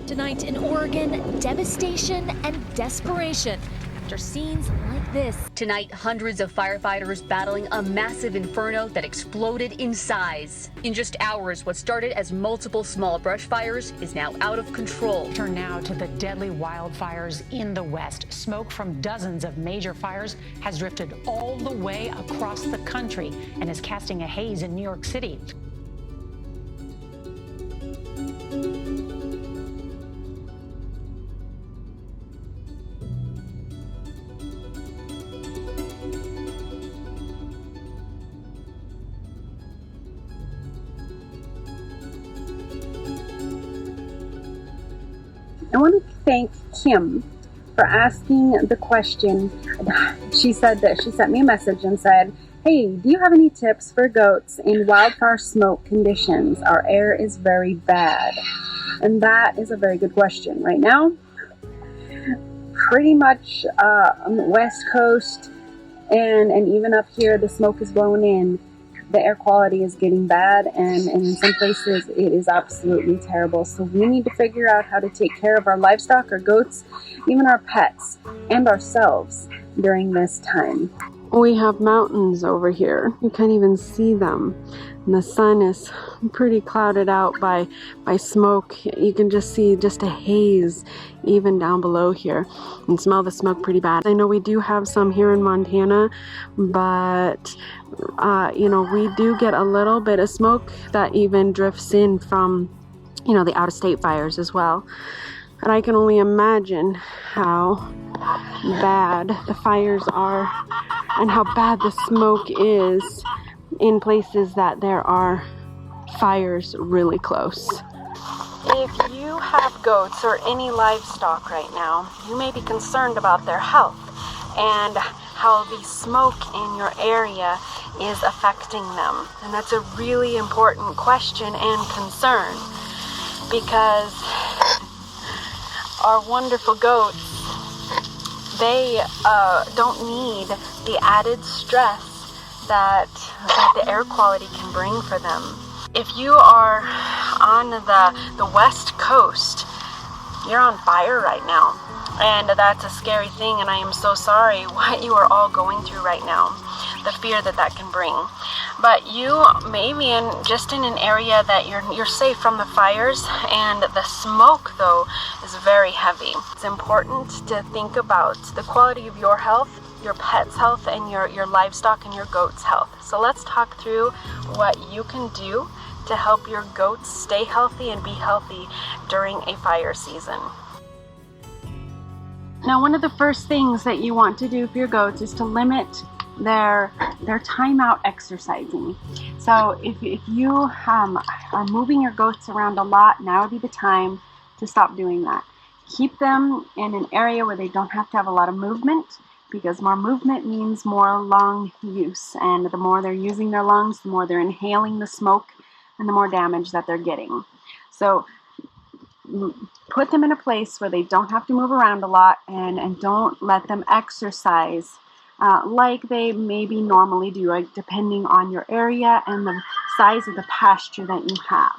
Tonight in Oregon, devastation and desperation after scenes like this. Tonight, hundreds of firefighters battling a massive inferno that exploded in size. In just hours, what started as multiple small brush fires is now out of control. Turn now to the deadly wildfires in the West. Smoke from dozens of major fires has drifted all the way across the country and is casting a haze in New York City. I want to thank Kim for asking the question. She said that she sent me a message and said, "Hey, do you have any tips for goats in wildfire smoke conditions? Our air is very bad." And that is a very good question. Right now, pretty much on the West Coast and even up here, the smoke is blowing in. The air quality is getting bad, and in some places it is absolutely terrible. So we need to figure out how to take care of our livestock, our goats, even our pets, and ourselves during this time. We have mountains over here. You can't even see them. And the sun is pretty clouded out by smoke. You can just see just a haze even down below here and smell the smoke pretty bad. I know we do have some here in Montana, but we do get a little bit of smoke that even drifts in from, the out-of-state fires as well. And I can only imagine how bad the fires are and how bad the smoke is in places that there are fires really close. If you have goats or any livestock right now, you may be concerned about their health and how the smoke in your area is affecting them. And that's a really important question and concern, because our wonderful goats, they don't need the added stress that the air quality can bring for them. If you are on the West Coast, you're on fire right now. And that's a scary thing, and I am so sorry what you are all going through right now, the fear that can bring. But you may be in an area that you're safe from the fires, and the smoke, though, is very heavy. It's important to think about the quality of your health, your pet's health, and your livestock and your goats' health. So let's talk through what you can do to help your goats stay healthy and be healthy during a fire season. Now, one of the first things that you want to do for your goats is to limit their time out exercising. So if you are moving your goats around a lot, now would be the time to stop doing that. Keep them in an area where they don't have to have a lot of movement, because more movement means more lung use, and the more they're using their lungs, the more they're inhaling the smoke and the more damage that they're getting. So put them in a place where they don't have to move around a lot, and don't let them exercise like they maybe normally do, like, depending on your area and the size of the pasture that you have.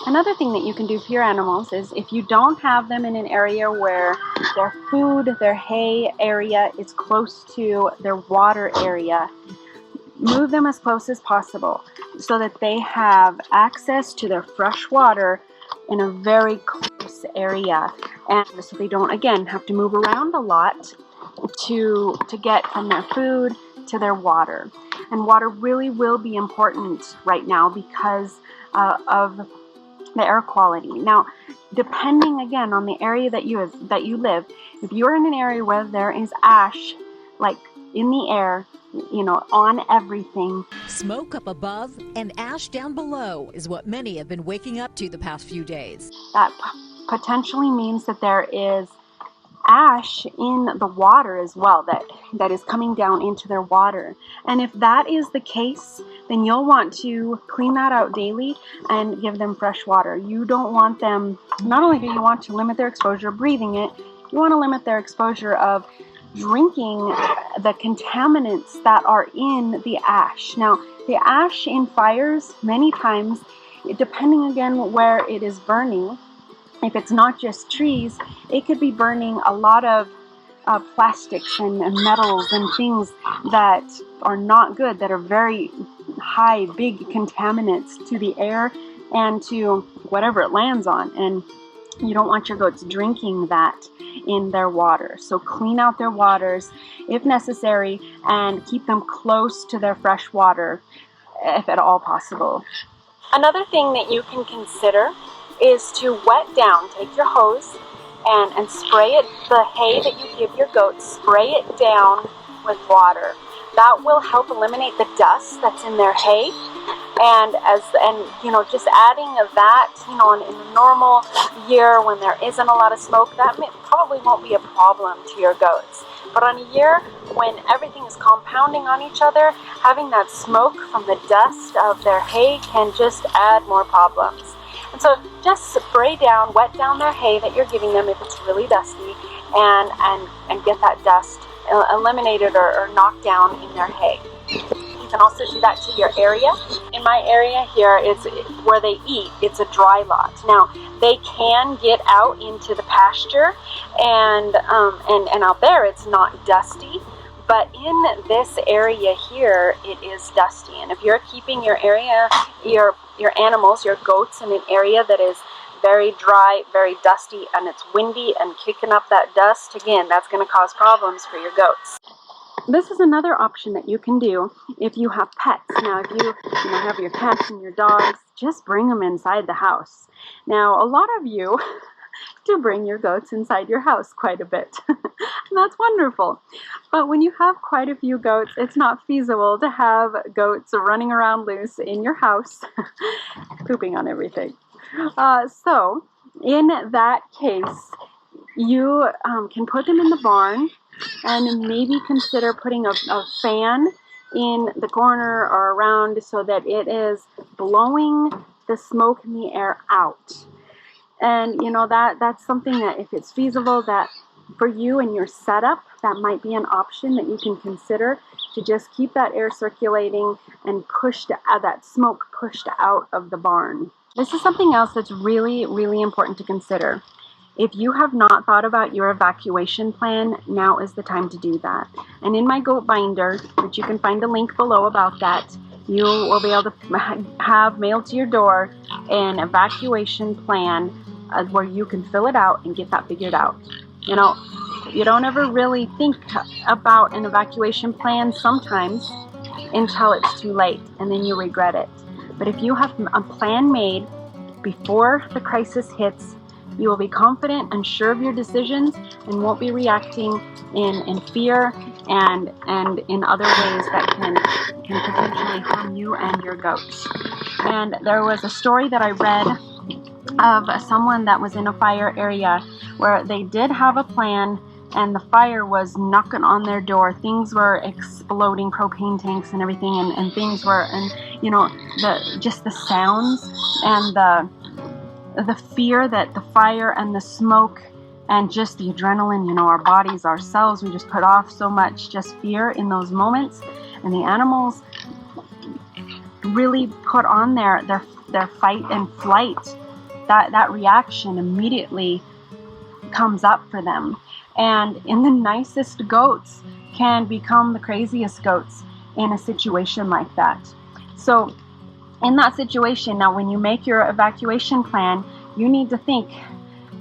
Another thing that you can do for your animals is, if you don't have them in an area where their food, their hay area is close to their water area, move them as close as possible so that they have access to their fresh water in a very close area, and so they don't, again, have to move around a lot to get from their food to their water. And water really will be important right now because of the air quality. Now, depending again on the area that you live, if you're in an area where there is ash, like in the air, on everything. Smoke up above and ash down below is what many have been waking up to the past few days. That potentially means that there is ash in the water as well, that is coming down into their water. And if that is the case, then you'll want to clean that out daily and give them fresh water. You don't want them, not only do you want to limit their exposure breathing it, you want to limit their exposure of drinking the contaminants that are in the ash. Now, the ash in fires, many times, depending again where it is burning, if it's not just trees, it could be burning a lot of plastics and metals and things that are not good, that are very high, big contaminants to the air and to whatever it lands on. And you don't want your goats drinking that in their water. So clean out their waters if necessary and keep them close to their fresh water if at all possible. Another thing that you can consider is to wet down, take your hose and spray it, the hay that you give your goats, spray it down with water. That will help eliminate the dust that's in their hay. And just adding of that, in a normal year when there isn't a lot of smoke, that probably won't be a problem to your goats. But on a year when everything is compounding on each other, having that smoke from the dust of their hay can just add more problems. And so just spray down, wet down their hay that you're giving them if it's really dusty, and get that dust eliminated or knocked down in their hay. You can also do that to your area. In my area here, it's where they eat. It's a dry lot. Now, they can get out into the pasture, and out there it's not dusty. But in this area here, it is dusty. And if you're keeping your area, your animals, your goats, in an area that is very dry, very dusty, and it's windy and kicking up that dust, again, that's going to cause problems for your goats. This is another option that you can do if you have pets. Now, if you have your cats and your dogs, just bring them inside the house. Now, a lot of you do bring your goats inside your house quite a bit. And that's wonderful. But when you have quite a few goats, it's not feasible to have goats running around loose in your house, pooping on everything. So, in that case, you can put them in the barn and maybe consider putting a fan in the corner or around so that it is blowing the smoke in the air out. And that's something that, if it's feasible, that for you and your setup, that might be an option that you can consider, to just keep that air circulating and that smoke pushed out of the barn. This is something else that's really, really important to consider. If you have not thought about your evacuation plan, now is the time to do that. And in my goat binder, which you can find a link below about that, you will be able to have mailed to your door an evacuation plan where you can fill it out and get that figured out. You don't ever really think about an evacuation plan sometimes until it's too late, and then you regret it. But if you have a plan made before the crisis hits, you will be confident and sure of your decisions and won't be reacting in fear and in other ways that can potentially harm you and your goats. And there was a story that I read of someone that was in a fire area where they did have a plan, and the fire was knocking on their door. Things were exploding, propane tanks and everything, and things were, just the sounds and the fear that the fire and the smoke and just the adrenaline, our bodies, ourselves, we just put off so much just fear in those moments. And the animals really put on their fight and flight. That reaction immediately comes up for them. And in the nicest goats can become the craziest goats in a situation like that. So in that situation, now when you make your evacuation plan, you need to think,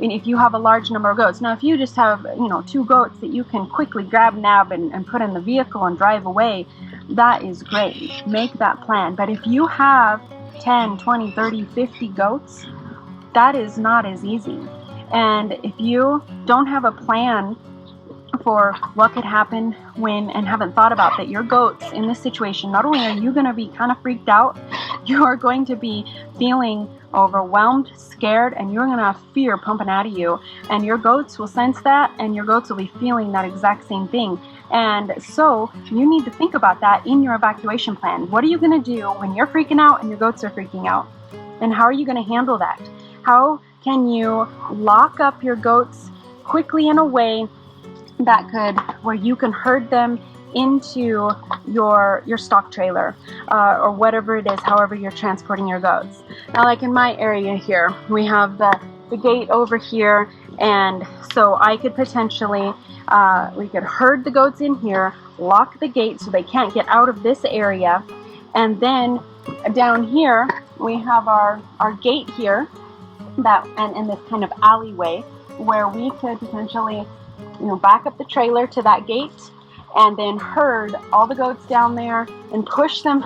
if you have a large number of goats. Now if you just have 2 goats that you can quickly grab, nab, and put in the vehicle and drive away, that is great. Make that plan. But if you have 10, 20, 30, 50 goats, that is not as easy. And if you don't have a plan for what could happen and haven't thought about that, your goats in this situation, not only are you going to be kind of freaked out, you are going to be feeling overwhelmed, scared, and you're going to have fear pumping out of you. And your goats will sense that, and your goats will be feeling that exact same thing. And so you need to think about that in your evacuation plan. What are you going to do when you're freaking out and your goats are freaking out? And how are you going to handle that? How can you lock up your goats quickly in a way where you can herd them into your stock trailer or whatever it is, however you're transporting your goats. Now, like in my area here, we have the the gate over here, and so I could potentially, we could herd the goats in here, lock the gate so they can't get out of this area, and then down here we have our gate here, that and this kind of alleyway where we could potentially, back up the trailer to that gate and then herd all the goats down there and push them,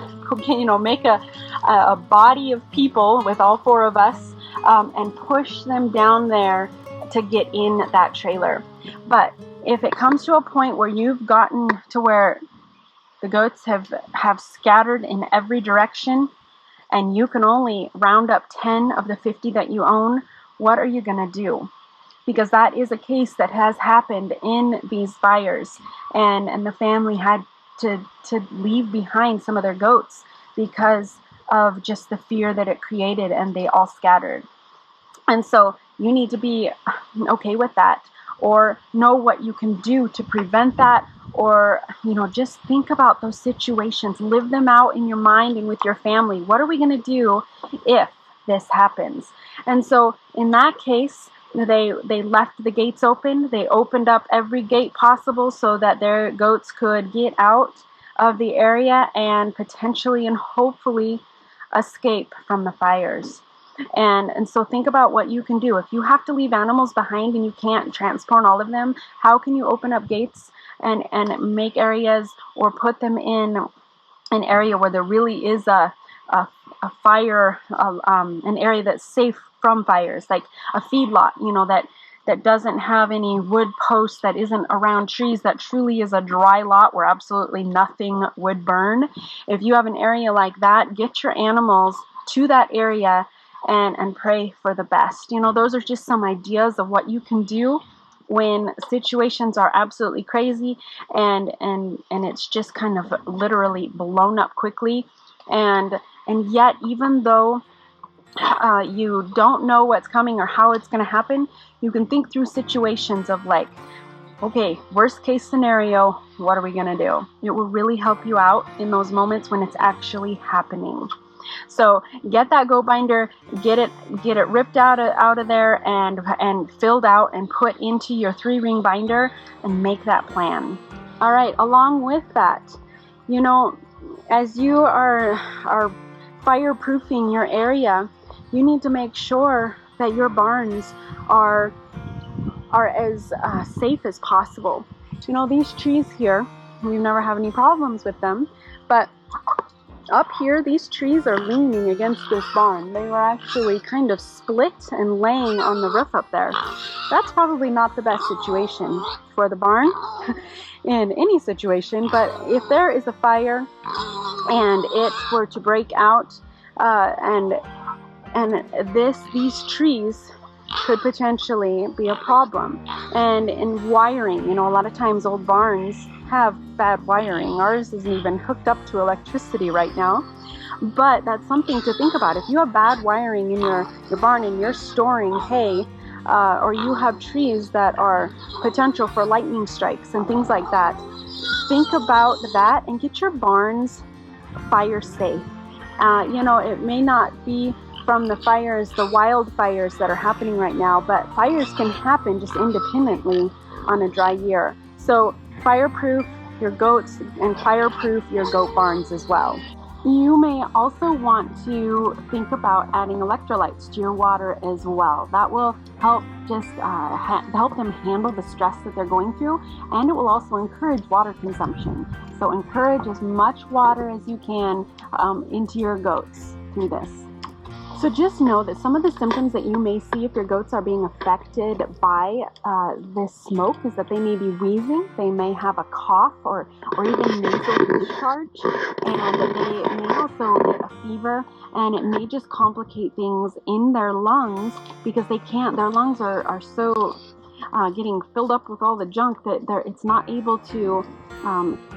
make a body of people with all 4 of us, and push them down there to get in that trailer. But if it comes to a point where you've gotten to where the goats have scattered in every direction and you can only round up 10 of the 50 that you own, what are you going to do? Because that is a case that has happened in these fires, and the family had to leave behind some of their goats because of just the fear that it created, and they all scattered. And so you need to be okay with that, or know what you can do to prevent that, or just think about those situations, live them out in your mind and with your family. What are we going to do if this happens? And so in that case, they left the gates open. They opened up every gate possible so that their goats could get out of the area and potentially and hopefully escape from the fires. And so think about what you can do. If you have to leave animals behind and you can't transport all of them, how can you open up gates and make areas, or put them in an area where there really is a fire, an area that's safe from fires, like a feedlot, that doesn't have any wood posts, that isn't around trees, that truly is a dry lot where absolutely nothing would burn. If you have an area like that, get your animals to that area and pray for the best. Those are just some ideas of what you can do when situations are absolutely crazy and it's just kind of literally blown up quickly. And yet, even though you don't know what's coming or how it's going to happen, you can think through situations of like, okay, worst case scenario, what are we going to do? It will really help you out in those moments when it's actually happening. So get that goat binder, get it ripped out of there and filled out and put into your 3-ring binder, and make that plan. All right, along with that, as you are fireproofing your area, you need to make sure that your barns are as safe as possible. These trees here, we've never had any problems with them, but up here, these trees are leaning against this barn. They were actually kind of split and laying on the roof up there. That's probably not the best situation for the barn in any situation, but if there is a fire and it were to break out, and these trees could potentially be a problem. And in wiring, a lot of times old barns have bad wiring. Ours isn't even hooked up to electricity right now, but that's something to think about. If you have bad wiring in your barn and you're storing hay, or you have trees that are potential for lightning strikes and things like that, think about that and get your barns fire safe. It may not be from the fires, the wildfires that are happening right now, but fires can happen just independently on a dry year. So fireproof your goats and fireproof your goat barns as well. You may also want to think about adding electrolytes to your water as well. That will help just help them handle the stress that they're going through, and it will also encourage water consumption. So encourage as much water as you can into your goats through this. So just know that some of the symptoms that you may see if your goats are being affected by this smoke is that they may be wheezing, they may have a cough or even nasal discharge, and they may also get a fever, and it may just complicate things in their lungs because their lungs are so getting filled up with all the junk that it's not able to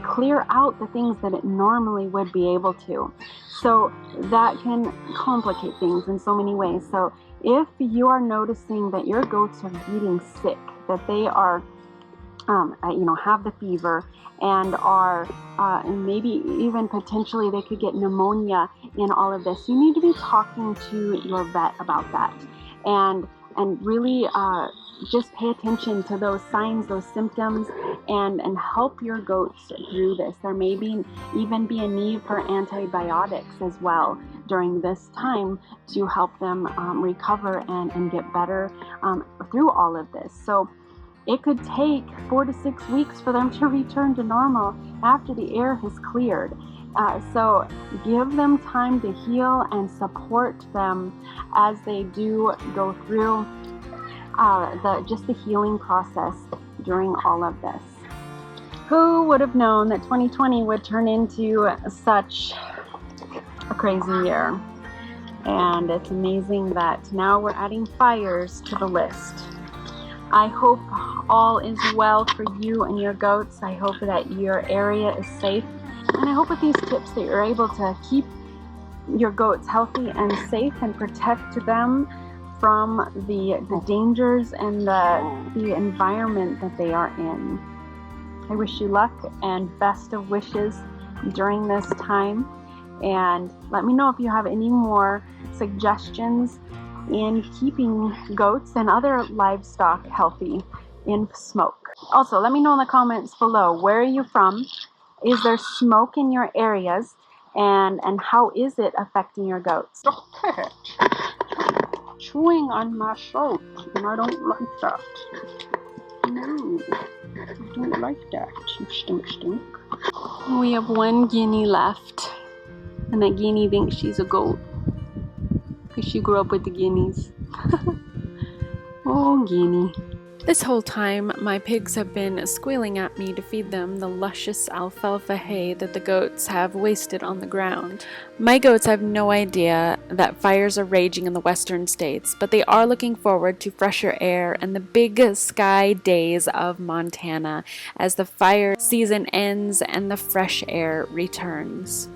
clear out the things that it normally would be able to. So that can complicate things in so many ways. So if you are noticing that your goats are getting sick, that they are, have the fever and are, and maybe even potentially they could get pneumonia in all of this, you need to be talking to your vet about that. And and really just pay attention to those signs, those symptoms, and help your goats through this. There may even be a need for antibiotics as well during this time to help them recover and get better through all of this. So it could take 4 to 6 weeks for them to return to normal after the air has cleared. So give them time to heal and support them as they do go through the healing process during all of this. Who would have known that 2020 would turn into such a crazy year? And it's amazing that now we're adding fires to the list. I hope all is well for you and your goats. I hope that your area is safe. And I hope with these tips that you're able to keep your goats healthy and safe and protect them from the dangers and the environment that they are in. I wish you luck and best of wishes during this time. And let me know if you have any more suggestions in keeping goats and other livestock healthy in smoke. Also, let me know in the comments below, where are you from? Is there smoke in your areas? And how is it affecting your goats? Stop it! Chewing on my shirt, and I don't like that. No, I don't like that. Stink. We have one guinea left, and that guinea thinks she's a goat because she grew up with the guineas. Oh, guinea. This whole time, my pigs have been squealing at me to feed them the luscious alfalfa hay that the goats have wasted on the ground. My goats have no idea that fires are raging in the western states, but they are looking forward to fresher air and the big sky days of Montana as the fire season ends and the fresh air returns.